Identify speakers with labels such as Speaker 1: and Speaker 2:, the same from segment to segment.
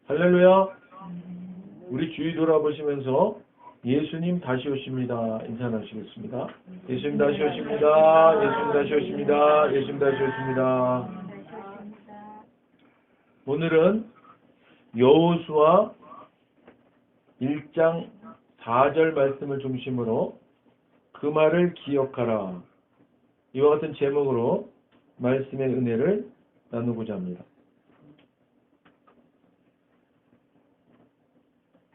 Speaker 1: 할렐루야. 우리 주위 돌아보시면서 예수님 다시 오십니다. 인사하시겠습니다. 예수님 다시 오십니다. 예수님 다시 오십니다. 예수님 다시 오십니다. 오늘은 여호수아 1장 4절 말씀을 중심으로 그 말을 기억하라. 이와 같은 제목으로 말씀의 은혜를 나누고자 합니다.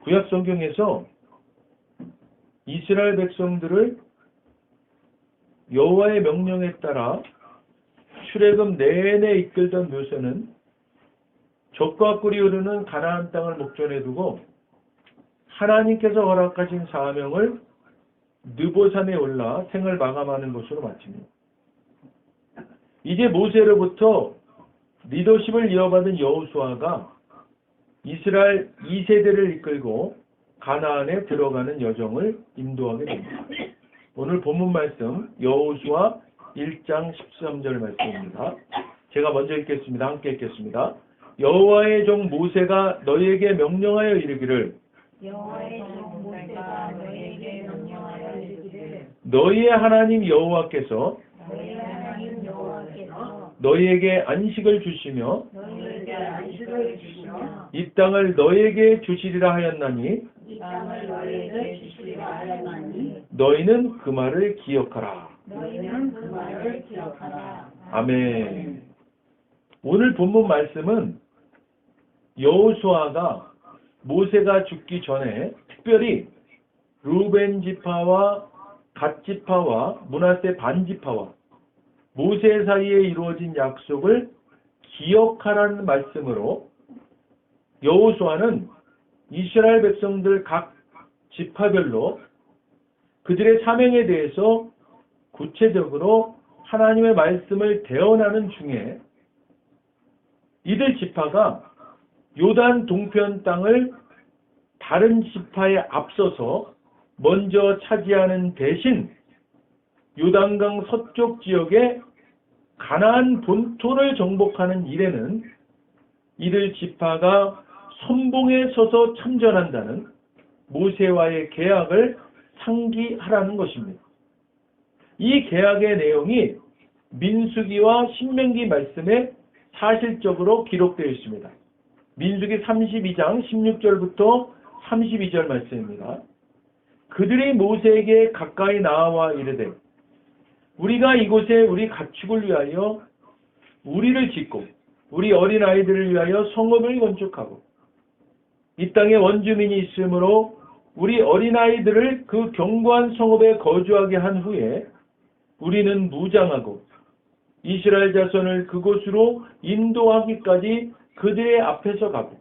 Speaker 1: 구약 성경에서 이스라엘 백성들을 여호와의 명령에 따라 출애굽 내내 이끌던 모세는 적과 꿀이 흐르는 가나안 땅을 목전에 두고 하나님께서 허락하신 사명을 느보산에 올라 생을 마감하는 것으로 마칩니다. 이제 모세로부터 리더십을 이어받은 여호수아가 이스라엘 2세대를 이끌고 가나안에 들어가는 여정을 인도하게 됩니다. 오늘 본문 말씀 여호수아 1장 13절 말씀입니다. 제가 먼저 읽겠습니다. 함께 읽겠습니다. 여호와의 종 모세가 너희에게 명령하여 이르기를
Speaker 2: 여호와의 종 모세가 너희에게 명령하여 이르기를
Speaker 1: 너희의 하나님 여호와께서
Speaker 2: 너희 하나님 여호와께서
Speaker 1: 너희에게 안식을 주시며
Speaker 2: 너희에게 안식을 주시며
Speaker 1: 이 땅을 너희에게 주시리라 하였나니
Speaker 2: 이 땅을 너희에게 주시리라 하였나니
Speaker 1: 너희는 그 말을 기억하라.
Speaker 2: 너희는 그 말을 기억하라.
Speaker 1: 아멘. 오늘 본문 말씀은 여호수아가 모세가 죽기 전에 특별히 루벤 지파와 갓 지파와 므낫세 반 지파와 모세 사이에 이루어진 약속을 기억하라는 말씀으로 여호수아는 이스라엘 백성들 각 지파별로 그들의 사명에 대해서 구체적으로 하나님의 말씀을 대언하는 중에 이들 지파가 요단 동편 땅을 다른 지파에 앞서서 먼저 차지하는 대신 요단강 서쪽 지역의 가나안 본토를 정복하는 일에는 이들 지파가 선봉에 서서 참전한다는 모세와의 계약을 상기하라는 것입니다. 이 계약의 내용이 민수기와 신명기 말씀에 사실적으로 기록되어 있습니다. 민수기 32장 16절부터 32절 말씀입니다. 그들이 모세에게 가까이 나와 이르되 우리가 이곳에 우리 가축을 위하여 우리를 짓고 우리 어린아이들을 위하여 성읍을 건축하고 이 땅에 원주민이 있으므로 우리 어린아이들을 그 견고한 성읍에 거주하게 한 후에 우리는 무장하고 이스라엘 자손을 그곳으로 인도하기까지 그들의 앞에서 가고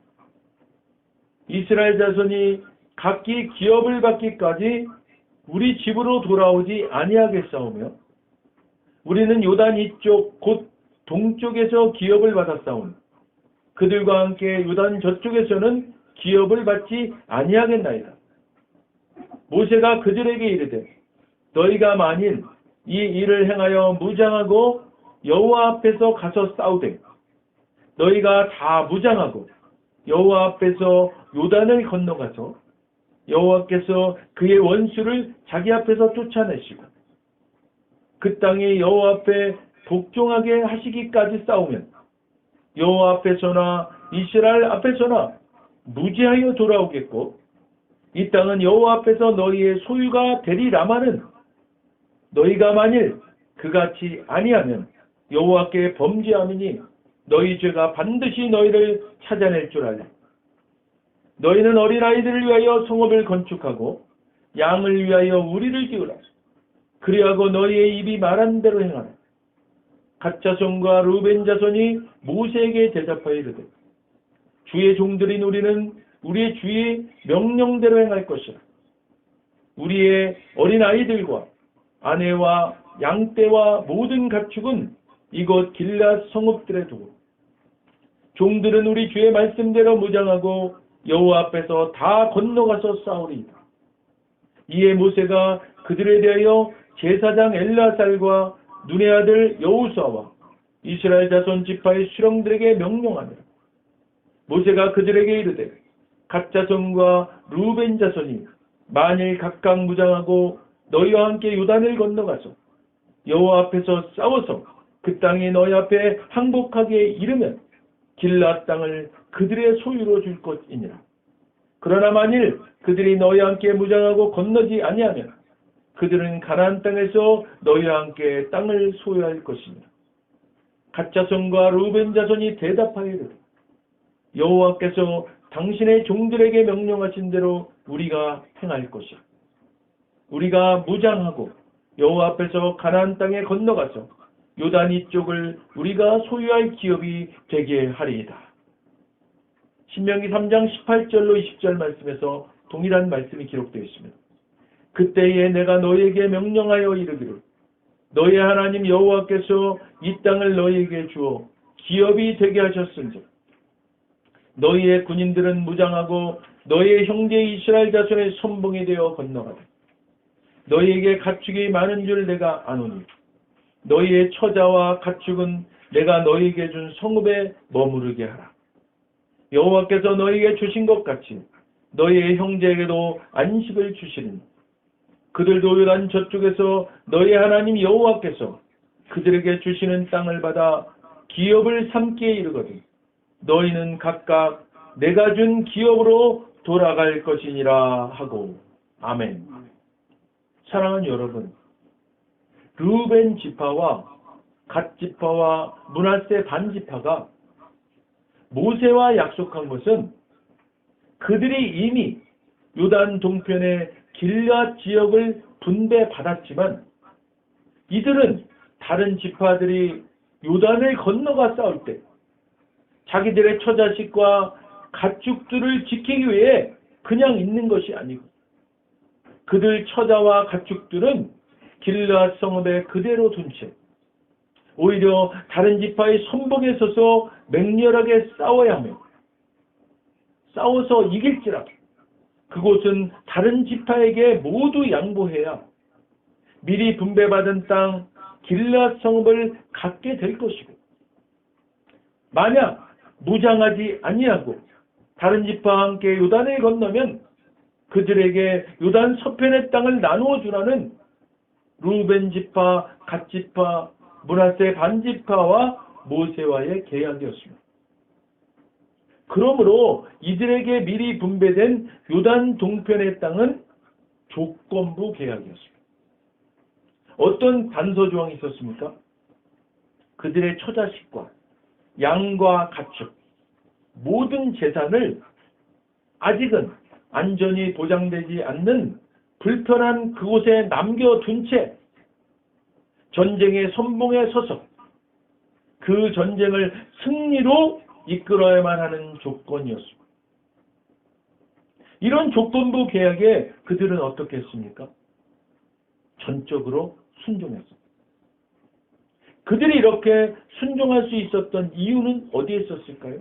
Speaker 1: 이스라엘 자손이 각기 기업을 받기까지 우리 집으로 돌아오지 아니하겠사오며 우리는 요단 이쪽 곧 동쪽에서 기업을 받았사오니 그들과 함께 요단 저쪽에서는 기업을 받지 아니하겠나이다. 모세가 그들에게 이르되 너희가 만일 이 일을 행하여 무장하고 여호와 앞에서 가서 싸우되 너희가 다 무장하고 여호와 앞에서 요단을 건너가서 여호와께서 그의 원수를 자기 앞에서 쫓아내시고 그 땅이 여호와 앞에 복종하게 하시기까지 싸우면 여호와 앞에서나 이스라엘 앞에서나 무지하여 돌아오겠고 이 땅은 여호와 앞에서 너희의 소유가 되리라마는 너희가 만일 그같이 아니하면 여호와께 범죄함이니 너희 죄가 반드시 너희를 찾아낼 줄 알라. 너희는 어린아이들을 위하여 성읍을 건축하고 양을 위하여 우리를 지으라. 그리하고 너희의 입이 말한 대로 행하라. 갓 자손과 루벤 자손이 모세에게 대답하여 이르되 주의 종들인 우리는 우리의 주의 명령대로 행할 것이라. 우리의 어린아이들과 아내와 양떼와 모든 가축은 이곳 길앗 성읍들에 두고 종들은 우리 주의 말씀대로 무장하고 여호와 앞에서 다 건너가서 싸우리이다. 이에 모세가 그들에 대하여 제사장 엘라살과 눈의 아들 여호수아와 이스라엘 자손 지파의 수령들에게 명령하니라. 모세가 그들에게 이르되 갓 자손과 루벤 자손이 만일 각각 무장하고 너희와 함께 요단을 건너가서 여호와 앞에서 싸워서 그 땅이 너희 앞에 항복하게 이르면 길앗 땅을 그들의 소유로 줄 것이니라. 그러나 만일 그들이 너희와 함께 무장하고 건너지 아니하면 그들은 가나안 땅에서 너희와 함께 땅을 소유할 것이니라. 갓 자손과 루벤 자손이 대답하이르되 여호와께서 당신의 종들에게 명령하신 대로 우리가 행할 것이라. 우리가 무장하고 여호와 앞에서 가나안 땅에 건너가서 요단 이쪽을 우리가 소유할 기업이 되게 하리이다. 신명기 3장 18절로 20절 말씀에서 동일한 말씀이 기록되어 있습니다. 그때에 내가 너희에게 명령하여 이르기를 너희 하나님 여호와께서 이 땅을 너희에게 주어 기업이 되게 하셨은즉 너희의 군인들은 무장하고 너희의 형제 이스라엘 자손의 선봉이 되어 건너가되 너희에게 가축이 많은 줄 내가 아노니 너희의 처자와 가축은 내가 너희에게 준 성읍에 머무르게 하라. 여호와께서 너희에게 주신 것 같이 너희의 형제에게도 안식을 주시리니 그들도 요단 저쪽에서 너희 하나님 여호와께서 그들에게 주시는 땅을 받아 기업을 삼게 이르거든 너희는 각각 내가 준 기업으로 돌아갈 것이니라 하고. 아멘. 사랑하는 여러분, 르우벤 지파와 갓 지파와 므낫세 반 지파가 모세와 약속한 것은 그들이 이미 요단 동편의 길앗 지역을 분배받았지만 이들은 다른 지파들이 요단을 건너가 싸울 때 자기들의 처자식과 가축들을 지키기 위해 그냥 있는 것이 아니고 그들 처자와 가축들은 길앗 성읍에 그대로 둔 채 오히려 다른 지파의 선봉에 서서 맹렬하게 싸워야 하며 싸워서 이길지라도 그곳은 다른 지파에게 모두 양보해야 미리 분배받은 땅 길앗 성읍을 갖게 될 것이고 만약 무장하지 아니하고 다른 지파와 함께 요단을 건너면 그들에게 요단 서편의 땅을 나누어 주라는 르우벤 지파, 갓 지파, 므낫세 반 지파와 모세와의 계약이었습니다. 그러므로 이들에게 미리 분배된 요단 동편의 땅은 조건부 계약이었습니다. 어떤 단서 조항이 있었습니까? 그들의 처자식과 양과 가축, 모든 재산을 아직은 안전이 보장되지 않는 불편한 그곳에 남겨둔 채 전쟁의 선봉에 서서 그 전쟁을 승리로 이끌어야만 하는 조건이었습니다. 이런 조건부 계약에 그들은 어떻게 했습니까? 전적으로 순종했습니다. 그들이 이렇게 순종할 수 있었던 이유는 어디에 있었을까요?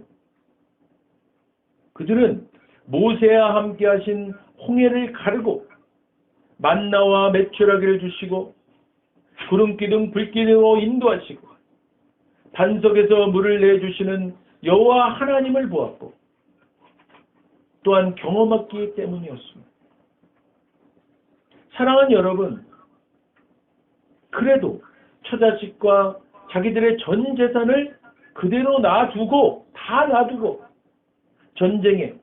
Speaker 1: 그들은 모세와 함께 하신 홍해를 가르고 만나와 메추라기를 주시고 구름기둥 불기둥으로 인도하시고 반석에서 물을 내주시는 여호와 하나님을 보았고 또한 경험했기 때문이었습니다. 사랑하는 여러분, 그래도 처자식과 자기들의 전 재산을 그대로 다 놔두고 전쟁에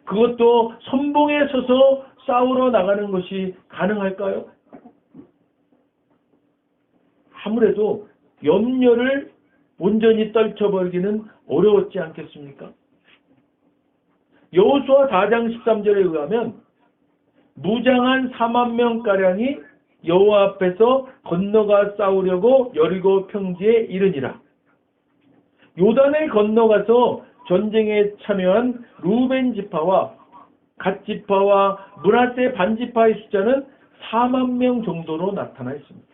Speaker 1: 그것도 선봉에 서서 싸우러 나가는 것이 가능할까요? 아무래도 염려를 온전히 떨쳐버리기는 어려웠지 않겠습니까? 여호수아 4장 13절에 의하면 무장한 4만 명가량이 여호와 앞에서 건너가 싸우려고 여리고 평지에 이르니라. 요단을 건너가서 전쟁에 참여한 르우벤 지파와 갓 지파와 므낫세 반 지파의 숫자는 4만 명 정도로 나타나 있습니다.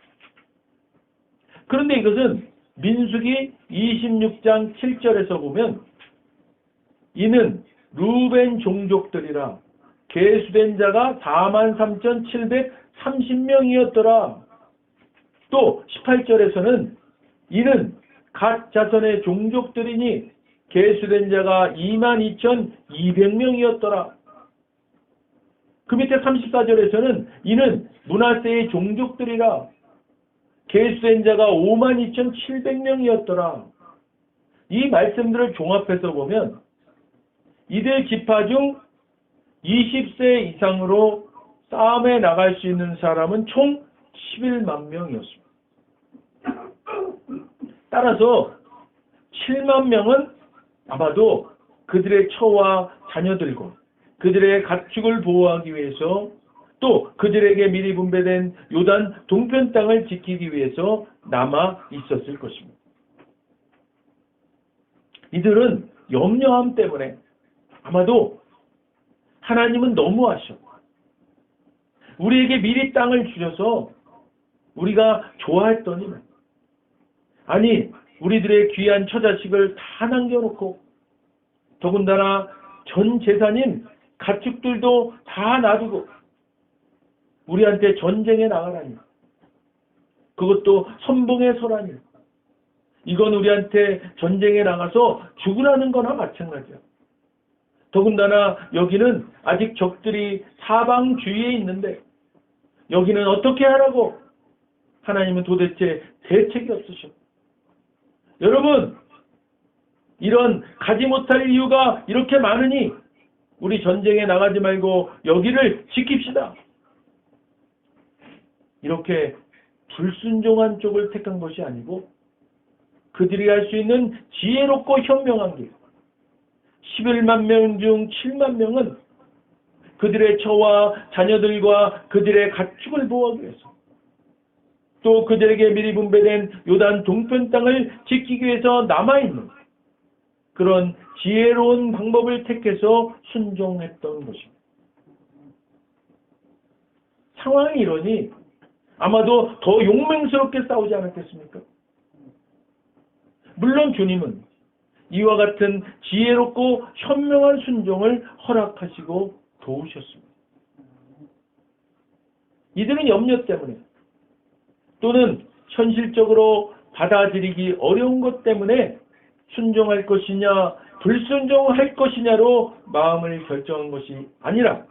Speaker 1: 그런데 이것은 민수기 26장 7절에서 보면 이는 르우벤 종족들이라 계수된 자가 43,730명이었더라. 또 18절에서는 이는 갓 자손의 종족들이니 계수된 자가 22,200명이었더라. 그 밑에 34절에서는 이는 므낫세의 종족들이라. 계수된 자가 52,700명이었더라. 이 말씀들을 종합해서 보면 이들 지파 중 20세 이상으로 싸움에 나갈 수 있는 사람은 총 11만 명이었습니다. 따라서 7만 명은 아마도 그들의 처와 자녀들과 그들의 가축을 보호하기 위해서 또 그들에게 미리 분배된 요단 동편 땅을 지키기 위해서 남아 있었을 것입니다. 이들은 염려함 때문에 아마도 하나님은 너무하셔. 우리에게 미리 땅을 주셔서 우리가 좋아했더니 아니 우리들의 귀한 처자식을 다 남겨놓고 더군다나 전 재산인 가축들도 다 놔두고 우리한테 전쟁에 나가라니. 그것도 선봉에 서라니. 이건 우리한테 전쟁에 나가서 죽으라는 거나 마찬가지야. 더군다나 여기는 아직 적들이 사방 주위에 있는데 여기는 어떻게 하라고? 하나님은 도대체 대책이 없으셔. 여러분, 이런 가지 못할 이유가 이렇게 많으니 우리 전쟁에 나가지 말고 여기를 지킵시다. 이렇게 불순종한 쪽을 택한 것이 아니고 그들이 할 수 있는 지혜롭고 현명한 길. 11만 명 중 7만 명은 그들의 처와 자녀들과 그들의 가축을 보호하기 위해서 또 그들에게 미리 분배된 요단 동편 땅을 지키기 위해서 남아있는 그런 지혜로운 방법을 택해서 순종했던 것입니다. 상황이 이러니 아마도 더 용맹스럽게 싸우지 않았겠습니까? 물론 주님은 이와 같은 지혜롭고 현명한 순종을 허락하시고 도우셨습니다. 이들은 염려 때문에 또는 현실적으로 받아들이기 어려운 것 때문에 순종할 것이냐 불순종할 것이냐로 마음을 결정한 것이 아니라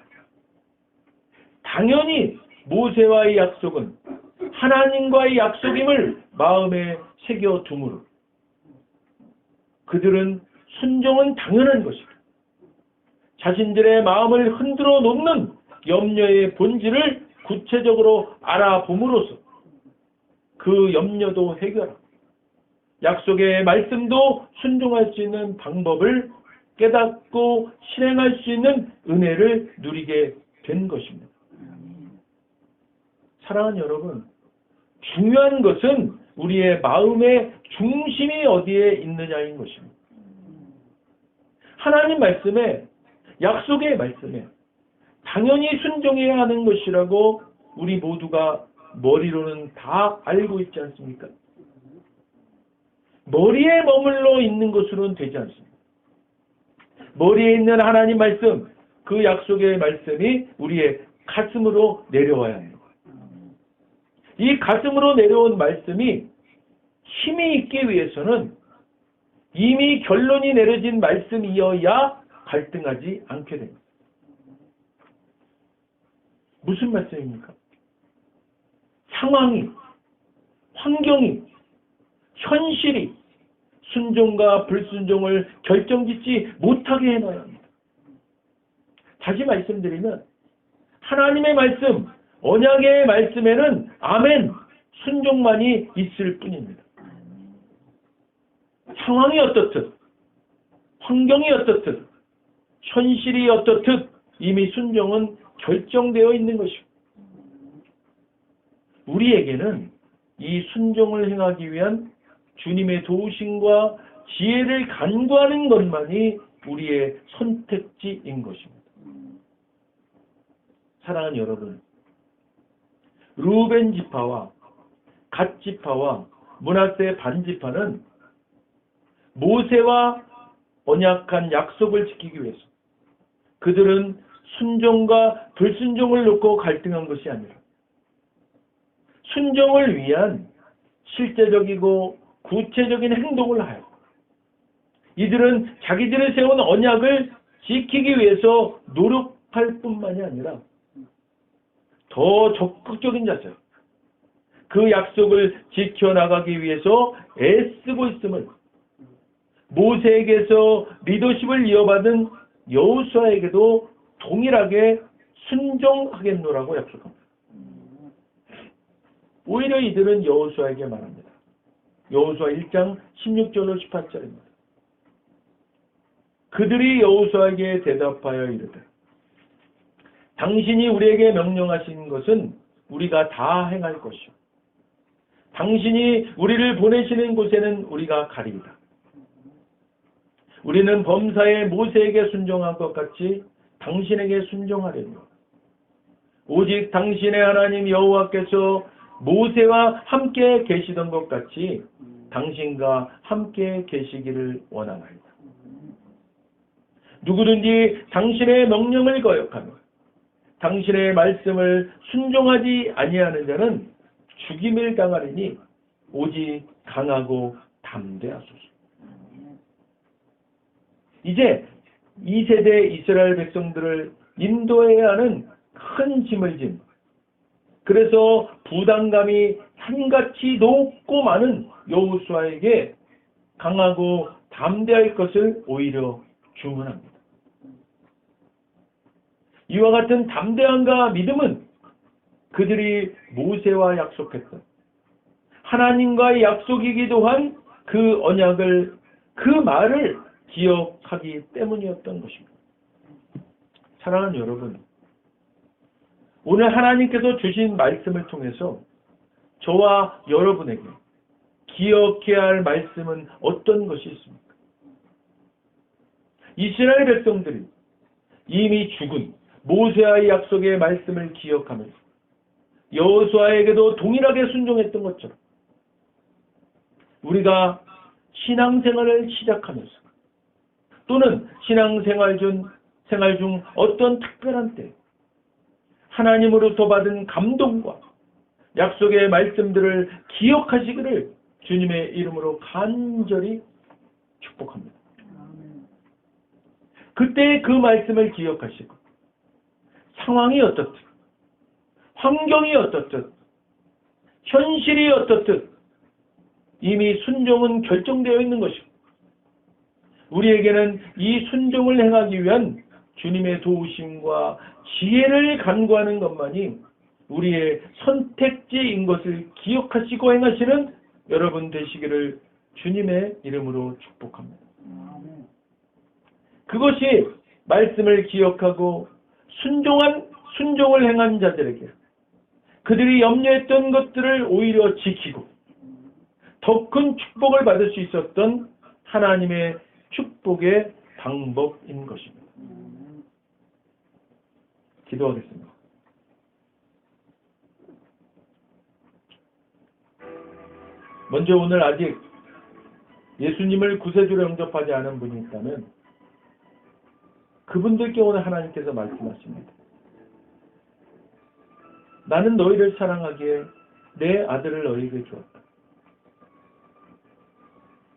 Speaker 1: 당연히 모세와의 약속은 하나님과의 약속임을 마음에 새겨두므로 그들은 순종은 당연한 것이다. 자신들의 마음을 흔들어 놓는 염려의 본질을 구체적으로 알아봄으로써 그 염려도 해결하고 약속의 말씀도 순종할 수 있는 방법을 깨닫고 실행할 수 있는 은혜를 누리게 된 것입니다. 사랑하는 여러분, 중요한 것은 우리의 마음의 중심이 어디에 있느냐인 것입니다. 하나님 말씀에, 약속의 말씀에 당연히 순종해야 하는 것이라고 우리 모두가 머리로는 다 알고 있지 않습니까? 머리에 머물러 있는 것으로는 되지 않습니다. 머리에 있는 하나님 말씀, 그 약속의 말씀이 우리의 가슴으로 내려와야 합니다. 이 가슴으로 내려온 말씀이 힘이 있기 위해서는 이미 결론이 내려진 말씀이어야 갈등하지 않게 됩니다. 무슨 말씀입니까? 상황이, 환경이, 현실이 순종과 불순종을 결정짓지 못하게 해놔야 합니다. 다시 말씀드리면 하나님의 말씀, 언약의 말씀에는 아멘, 순종만이 있을 뿐입니다. 상황이 어떻든, 환경이 어떻든, 현실이 어떻든 이미 순종은 결정되어 있는 것입니다. 우리에게는 이 순종을 행하기 위한 주님의 도우심과 지혜를 간구하는 것만이 우리의 선택지인 것입니다. 사랑하는 여러분, 루벤 지파와 갓 지파와 므낫세 반 지파는 모세와 언약한 약속을 지키기 위해서 그들은 순종과 불순종을 놓고 갈등한 것이 아니라 순종을 위한 실제적이고 구체적인 행동을 하여 이들은 자기들이 세운 언약을 지키기 위해서 노력할 뿐만이 아니라 더 적극적인 자세, 그 약속을 지켜나가기 위해서 애쓰고 있음을 모세에게서 리더십을 이어받은 여호수아에게도 동일하게 순종하겠노라고 약속합니다. 오히려 이들은 여호수아에게 말합니다. 여호수아 1장 16절로 18절입니다. 그들이 여호수아에게 대답하여 이르되 당신이 우리에게 명령하신 것은 우리가 다 행할 것이요 당신이 우리를 보내시는 곳에는 우리가 가리이다. 우리는 범사에 모세에게 순종한 것 같이 당신에게 순종하려니와 오직 당신의 하나님 여호와께서 모세와 함께 계시던 것 같이 당신과 함께 계시기를 원하나이다. 누구든지 당신의 명령을 거역하며 당신의 말씀을 순종하지 아니하는 자는 죽임을 당하리니 오직 강하고 담대하소서. 이제 2세대 이스라엘 백성들을 인도해야 하는 큰 짐을 진, 그래서 부담감이 산같이 높고 많은 여호수아에게 강하고 담대할 것을 오히려 주문합니다. 이와 같은 담대함과 믿음은 그들이 모세와 약속했던 하나님과의 약속이기도 한 그 언약을, 그 말을 기억하기 때문이었던 것입니다. 사랑하는 여러분, 오늘 하나님께서 주신 말씀을 통해서 저와 여러분에게 기억해야 할 말씀은 어떤 것이 있습니까? 이스라엘 백성들이 이미 죽은 모세와의 약속의 말씀을 기억하면서 여호수아에게도 동일하게 순종했던 것처럼 우리가 신앙생활을 시작하면서 또는 신앙생활 중 어떤 특별한 때 하나님으로부터 받은 감동과 약속의 말씀들을 기억하시기를 주님의 이름으로 간절히 축복합니다. 그때 그 말씀을 기억하시고 상황이 어떻든 환경이 어떻든 현실이 어떻든 이미 순종은 결정되어 있는 것이고 우리에게는 이 순종을 행하기 위한 주님의 도우심과 지혜를 간구하는 것만이 우리의 선택지인 것을 기억하시고 행하시는 여러분 되시기를 주님의 이름으로 축복합니다. 그것이 말씀을 기억하고 순종을 행한 자들에게 그들이 염려했던 것들을 오히려 지키고 더 큰 축복을 받을 수 있었던 하나님의 축복의 방법인 것입니다. 기도하겠습니다. 먼저 오늘 아직 예수님을 구세주로 영접하지 않은 분이 있다면 그분들께 오늘 하나님께서 말씀하십니다. 나는 너희를 사랑하기에 내 아들을 너희에게 주었다.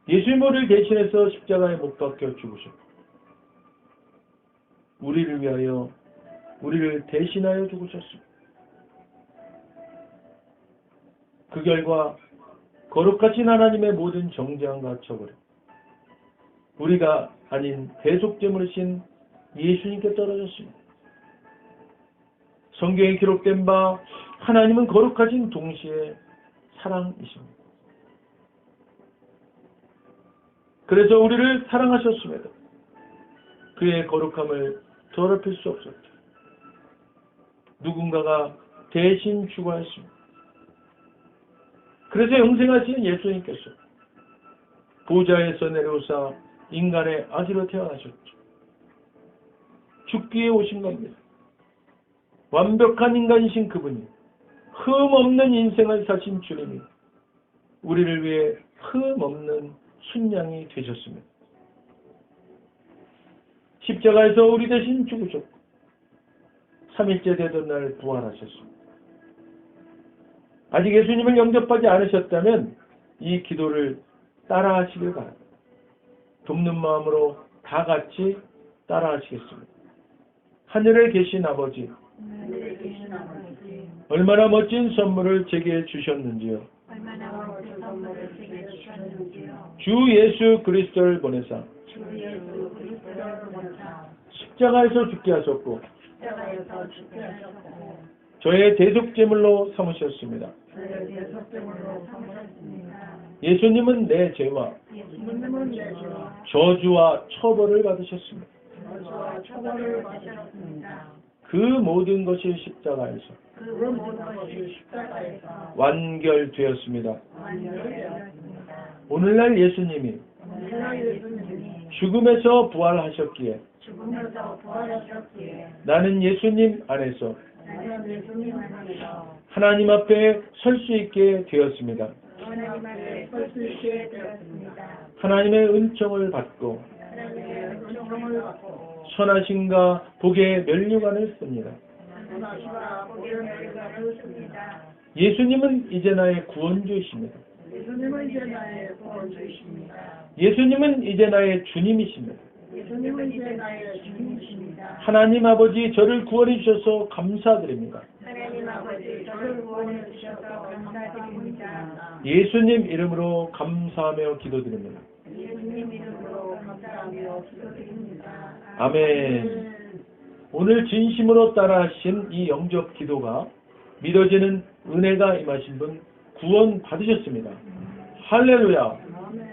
Speaker 1: 예수님을 대신해서 십자가에 못 박혀 죽으셨고 우리를 위하여 우리를 대신하여 죽으셨습니다. 그 결과 거룩하신 하나님의 모든 정죄함과 처벌을 우리가 아닌 대속제물이신 예수님께 떨어졌습니다. 성경에 기록된 바 하나님은 거룩하신 동시에 사랑이십니다. 그래서 우리를 사랑하셨음에도 그의 거룩함을 더럽힐 수 없었죠. 누군가가 대신 죽어야했습니다. 그래서 영생하신 예수님께서 보좌에서 내려오사 인간의 아기로 태어나셨죠. 죽기에 오신 겁니다. 완벽한 인간이신 그분이 흠없는 인생을 사신 주님이 우리를 위해 흠없는 순양이 되셨습니다. 십자가에서 우리 대신 죽으셨고 3일째 되던 날 부활하셨습니다. 아직 예수님을 영접하지 않으셨다면 이 기도를 따라 하시길 바랍니다. 돕는 마음으로 다 같이 따라하시겠습니다. 하늘에 계신 아버지,
Speaker 2: 하늘에 계신 아버지,
Speaker 1: 얼마나 멋진 선물을 제게 주셨는지요.
Speaker 2: 얼마나 멋진 선물을 제게 주셨는지요.
Speaker 1: 주 예수 그리스도를 보내사
Speaker 2: 주 예수 그리스도를 보내사
Speaker 1: 십자가에서 죽게 하셨고
Speaker 2: 십자가에서 죽게 하셨고
Speaker 1: 저의 대속제물로 삼으셨습니다.
Speaker 2: 저의 대속제물로 삼으셨습니다.
Speaker 1: 예수님은 내 죄와
Speaker 2: 예수님은 내 죄와
Speaker 1: 저주와 처벌을 받으셨습니다.
Speaker 2: 저주와 처벌을 받으셨습니다.
Speaker 1: 그 모든 것이 십자가에서
Speaker 2: 그 모든 것이 십자가에서
Speaker 1: 완결되었습니다.
Speaker 2: 완결되었습니다.
Speaker 1: 오늘날 예수님이
Speaker 2: 오늘날 예수님이
Speaker 1: 죽음에서 부활하셨기에
Speaker 2: 죽음에서 부활하셨기에
Speaker 1: 나는 예수님 안에서
Speaker 2: 나는 예수님 안에서
Speaker 1: 하나님 앞에 설 수 있게 되었습니다.
Speaker 2: 하나님 앞에 설 수 있게 되었습니다.
Speaker 1: 하나님의 은총을 받고
Speaker 2: 하나님의 은총을 받고
Speaker 1: 선하심과 복의 면류관을 씁니다.
Speaker 2: 선하심과 복의 면류관을 씁니다.
Speaker 1: 예수님은 이제 나의 구원주이십니다.
Speaker 2: 예수님은 이제 나의 구원주이십니다.
Speaker 1: 예수님은 이제 나의 주님이십니다.
Speaker 2: 예수님은 이제 나의 주님이십니다.
Speaker 1: 하나님 아버지 저를 구원해 주셔서 감사드립니다.
Speaker 2: 하나님 아버지 저를 구원해 주셔서 감사드립니다.
Speaker 1: 예수님 이름으로 감사하며 기도드립니다.
Speaker 2: 예수님 이름으로 감사하며 기도드립니다.
Speaker 1: 아멘. 오늘 진심으로 따라하신 이 영접 기도가 믿어지는 은혜가 임하신 분 구원 받으셨습니다. 할렐루야.
Speaker 2: 아멘.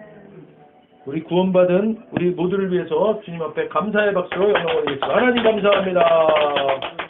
Speaker 1: 우리 구원받은 우리 모두를 위해서 주님 앞에 감사의 박수로 영광 올리겠습니다. 하나님 감사합니다.